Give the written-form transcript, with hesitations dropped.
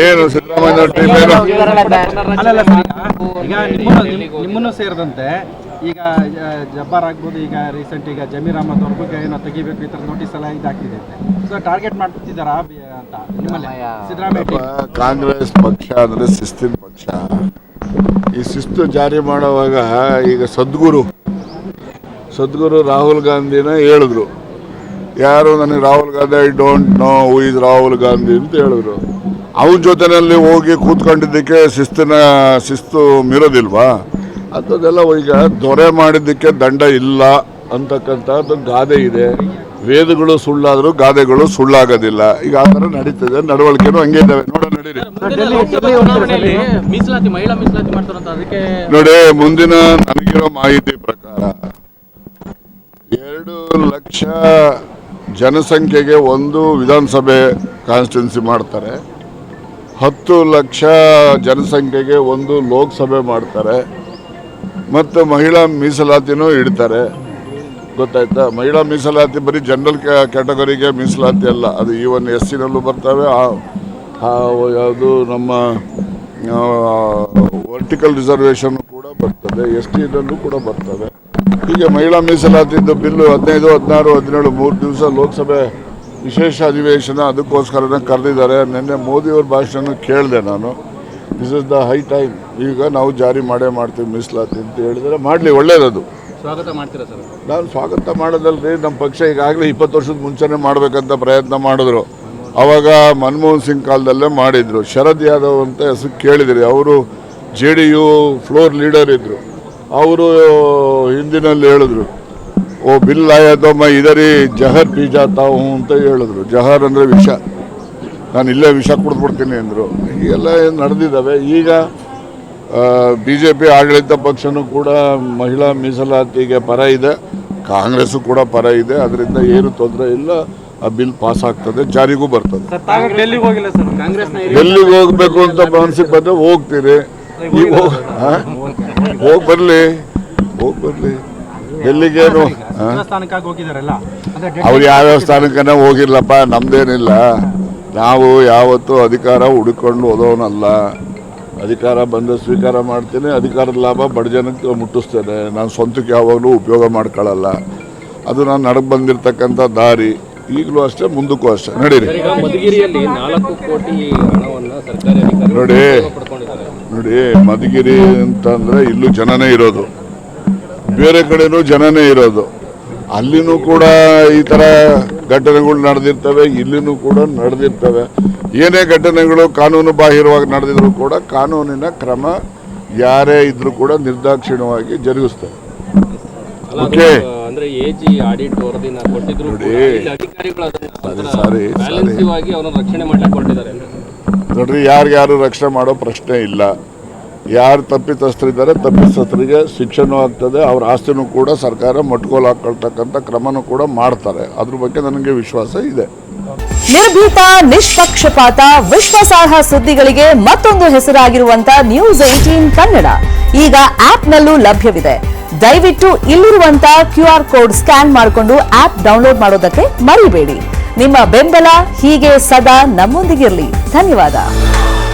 ಏನು ಸಿದ್ದರಾಮಯ್ಯ ಈಗ ನಿಮ್ಮನ್ನು ಸೇರಿದಂತೆ ಈಗ ಜಬ್ಬಾರ್ ಆಗ್ಬೋದು, ಈಗ ರೀಸೆಂಟ್ ಈಗ ಜಮೀರ್ ಅಹಮದ್ ಅವ್ರಿಗೂ ಏನೋ ತೆಗಿಬೇಕು ಈ ಥರ ನೋಟಿಸ್ ಎಲ್ಲ ಇದಾಗ್ತಿದೆ. ಸೊ ಟಾರ್ಗೆಟ್ ಮಾಡ್ತಿದ್ದಾರಾ ಅಂತ ನಿಮ್ಮಲ್ಲಿ ಸಿದ್ದರಾಮಯ್ಯ? ಕಾಂಗ್ರೆಸ್ ಪಕ್ಷ ಅಂದರೆ ಶಿಸ್ತಿನ ಪಕ್ಷ. ಈ ಶಿಸ್ತು ಜಾರಿ ಮಾಡುವಾಗ ಈಗ ಸದ್ಗುರು ರಾಹುಲ್ ಗಾಂಧಿನ ಹೇಳಿದ್ರು. ಯಾರು ನನಗೆ Rahul Gandhi I don't know who is Rahul Gandhi ಅಂತ ಹೇಳಿದ್ರು. ಅವನ ಜೊತೆಯಲ್ಲಿ ಹೋಗಿ ಕೂತ್ಕೊಂಡಿದ್ದಕ್ಕೆ ಶಿಸ್ತು ಮೀರೋದಿಲ್ವಾ? ಅಂಥದ್ದೆಲ್ಲ ಈಗ ದೊರೆ ಮಾಡಿದ್ದಕ್ಕೆ ದಂಡ ಇಲ್ಲ ಅಂತಕ್ಕಂಥದ್ದು ಗಾದೆ ಇದೆ. ವೇದಗಳು ಸುಳ್ಳಾದರೂ ಗಾದೆಗಳು ಸುಳ್ಳಾಗೋದಿಲ್ಲ. ಈಗ ಆ ಥರ ನಡೀತದೆ, ನಡವಳಿಕೆನೂ ಹಂಗೆ ಇದ್ದಾವೆ. ನಡೀರಿ ನೋಡಿ, ಮುಂದಿನ ನನಗಿರೋ ಮಾಹಿತಿ ಪ್ರಕಾರ 2 ಲಕ್ಷ ಜನಸಂಖ್ಯೆಗೆ ಒಂದು ವಿಧಾನಸಭೆ ಕಾನ್ಸ್ಟಿಟ್ಯೂನ್ಸಿ ಮಾಡ್ತಾರೆ, 10 ಲಕ್ಷ ಜನಸಂಖ್ಯೆಗೆ ಒಂದು ಲೋಕಸಭೆ ಮಾಡ್ತಾರೆ, ಮತ್ತು ಮಹಿಳಾ ಮೀಸಲಾತಿನೂ ಇಡ್ತಾರೆ. ಗೊತ್ತಾಯ್ತಾ? ಮಹಿಳಾ ಮೀಸಲಾತಿ ಬರೀ ಜನರಲ್ ಕ್ಯಾಟಗರಿಗೆ ಮೀಸಲಾತಿ ಅಲ್ಲ, ಅದು ಈವನ್ SC-ನಲ್ಲೂ ಬರ್ತವೆ, ಯಾವುದು ನಮ್ಮ ವರ್ಟಿಕಲ್ ರಿಸರ್ವೇಷನ್ ಕೂಡ ಬರ್ತದೆ, ST-ನಲ್ಲೂ ಕೂಡ ಬರ್ತವೆ. ಹೀಗೆ ಮಹಿಳಾ ಮೀಸಲಾತಿದ್ದು ಬಿಲ್ಲು 15, 16, 17 3 ದಿವಸ ಲೋಕಸಭೆ ವಿಶೇಷ ಅಧಿವೇಶನ ಅದಕ್ಕೋಸ್ಕರನೇ ಕರೆದಿದ್ದಾರೆ. ನಿನ್ನೆ ಮೋದಿಯವ್ರ ಭಾಷಣ ಕೇಳಿದೆ ನಾನು. This is the high time. ಈಗ ನಾವು ಜಾರಿ ಮಾಡ್ತೀವಿ ಮೀಸಲಾತಿ ಅಂತ ಹೇಳಿದರೆ ಮಾಡಲಿ, ಒಳ್ಳೇದದು. ಸ್ವಾಗತ ಮಾಡ್ತೀರಾ ಸರ್? ನಾನು ಸ್ವಾಗತ ಮಾಡೋದಲ್ರಿ, ನಮ್ಮ ಪಕ್ಷ ಈಗಾಗಲೇ 20 ವರ್ಷದ ಮುಂಚೆನೇ ಮಾಡಬೇಕಂತ ಪ್ರಯತ್ನ ಮಾಡಿದ್ರು. ಆವಾಗ ಮನಮೋಹನ್ ಸಿಂಗ್ ಕಾಲದಲ್ಲೇ ಮಾಡಿದರು. ಶರದ್ ಯಾದವ್ ಅಂತ ಹೆಸರು ಕೇಳಿದ್ರಿ, ಅವರು JDU ಫ್ಲೋರ್ ಲೀಡರ್ ಇದ್ದರು. ಅವರು ಹಿಂದಿನಲ್ಲಿ ಹೇಳಿದ್ರು, ಓ ಬಿಲ್ ಆಯಾ ತೋ ಮೈ ಇದರಿ ಜಹರ್ ಪಿ ಜಾತಾ ಹೂँ ಅಂತ ಹೇಳಿದ್ರು. ಜಹರ್ ಅಂದರೆ ವಿಷ, ನಾನು ಇಲ್ಲೇ ವಿಷ ಕುಡಿದ್ಬಿಡ್ತೀನಿ ಅಂದರು. ಹೀಗೆಲ್ಲ ನಡೆದಿದ್ದಾವೆ. ಈಗ BJP ಆಡಳಿತ ಪಕ್ಷನೂ ಕೂಡ ಮಹಿಳಾ ಮೀಸಲಾತಿಗೆ ಪರ ಇದೆ, ಕಾಂಗ್ರೆಸ್ಸು ಕೂಡ ಪರ ಇದೆ. ಅದರಿಂದ ಏನು ತೊಂದರೆ ಇಲ್ಲ, ಆ ಬಿಲ್ ಪಾಸ್ ಆಗ್ತದೆ, ಜಾರಿಗೂ ಬರ್ತದೆ. ಡೆಲ್ಲಿಗೆ ಹೋಗ್ಬೇಕು ಅಂತ ಮನಸ್ಸಿಗೆ ಬಂದರೆ ಹೋಗ್ತೀರಿ, ಈಗ ಹೋಗಿ ಬರಲಿ. ಡೆಲ್ಲಿಗೇನು ಅವ್ರು ಯಾವ್ಯಾವ ಸ್ಥಾನಕ್ಕನೇ ಹೋಗಿರ್ಲಪ್ಪ, ನಮ್ದೇನಿಲ್ಲ. ನಾವು ಯಾವತ್ತೂ ಅಧಿಕಾರ ಹುಡುಕೊಂಡು ಹೋದವನಲ್ಲ. ಅಧಿಕಾರ ಬಂದು ಸ್ವೀಕಾರ ಮಾಡ್ತೀನಿ, ಅಧಿಕಾರದ ಲಾಭ ಬಡ ಜನಕ್ಕೆ ಮುಟ್ಟಿಸ್ತೇನೆ. ನಾನು ಸ್ವಂತಕ್ಕೆ ಯಾವಾಗಲೂ ಉಪಯೋಗ ಮಾಡ್ಕೊಳ್ಳಲ್ಲ. ಅದು ನಾನು ನಡಕ್ಕೆ ಬಂದಿರತಕ್ಕಂಥ ದಾರಿ. ಈಗಲೂ ಅಷ್ಟೇ, ಮುಂದಕ್ಕೂ ಅಷ್ಟೇ. ನಡೀರಿ. ನೋಡಿ ಮಧುಗಿರಿ ಅಂತಂದರೆ ಇಲ್ಲೂ ಜನನೇ ಇರೋದು, ಬೇರೆ ಕಡೆನೂ ಜನನೇ ಇರೋದು. ಅಲ್ಲಿನೂ ಕೂಡ ಈ ಥರ ಘಟನೆಗಳು ನಡೆದಿರ್ತವೆ, ಇಲ್ಲಿನೂ ಕೂಡ ನಡೆದಿರ್ತವೆ. ಏನೇ ಘಟನೆಗಳು ಕಾನೂನು ಬಾಹಿರವಾಗಿ ನಡೆದಿದ್ರು ಕೂಡ ಕಾನೂನಿನ ಕ್ರಮ ಯಾರೇ ಇದ್ರೂ ಕೂಡ ನಿರ್ದಾಕ್ಷಿಣ್ಯವಾಗಿ ಜರುಗಿಸ್ತವೆ. ಓಕೆ, ನೋಡ್ರಿ, ಯಾರು ರಕ್ಷಣೆ ಮಾಡೋ ಪ್ರಶ್ನೆ ಇಲ್ಲ. ಯಾರು ತಪ್ಪಿತಸ್ಥರಿದ್ದಾರೆ, ತಪ್ಪಿತಸ್ಥರಿಗೆ ಶಿಕ್ಷೆನೂ ಆಗ್ತದೆ, ಅವ್ರ ಆಸ್ತಿನೂ ಕೂಡ ಸರ್ಕಾರ ಮಟ್ಕೋಲು ಹಾಕೊಳ್ತಕ್ಕಂಥ ಕ್ರಮನೂ ಕೂಡ ಮಾಡ್ತಾರೆ. ಅದ್ರ ಬಗ್ಗೆ ನನಗೆ ವಿಶ್ವಾಸ ಇದೆ. ನಿರ್ಭೀತ, ನಿಷ್ಪಕ್ಷಪಾತ, ವಿಶ್ವಾಸಾರ್ಹ ಸುದ್ದಿಗಳಿಗೆ ಮತ್ತೊಂದು ಹೆಸರಾಗಿರುವಂತ ನ್ಯೂಸ್ 18 ಕನ್ನಡ ಈಗ ಆಪ್ನಲ್ಲೂ ಲಭ್ಯವಿದೆ. ದಯವಿಟ್ಟು ಇಲ್ಲಿರುವಂತ QR ಕೋಡ್ ಸ್ಕ್ಯಾನ್ ಮಾಡಿಕೊಂಡು ಆಪ್ ಡೌನ್ಲೋಡ್ ಮಾಡೋದಕ್ಕೆ ಮರಿಬೇಡಿ. ನಿಮ್ಮ ಬೆಂಬಲ ಹೀಗೆ ಸದಾ ನಮ್ಮೊಂದಿಗಿರಲಿ. ಧನ್ಯವಾದ.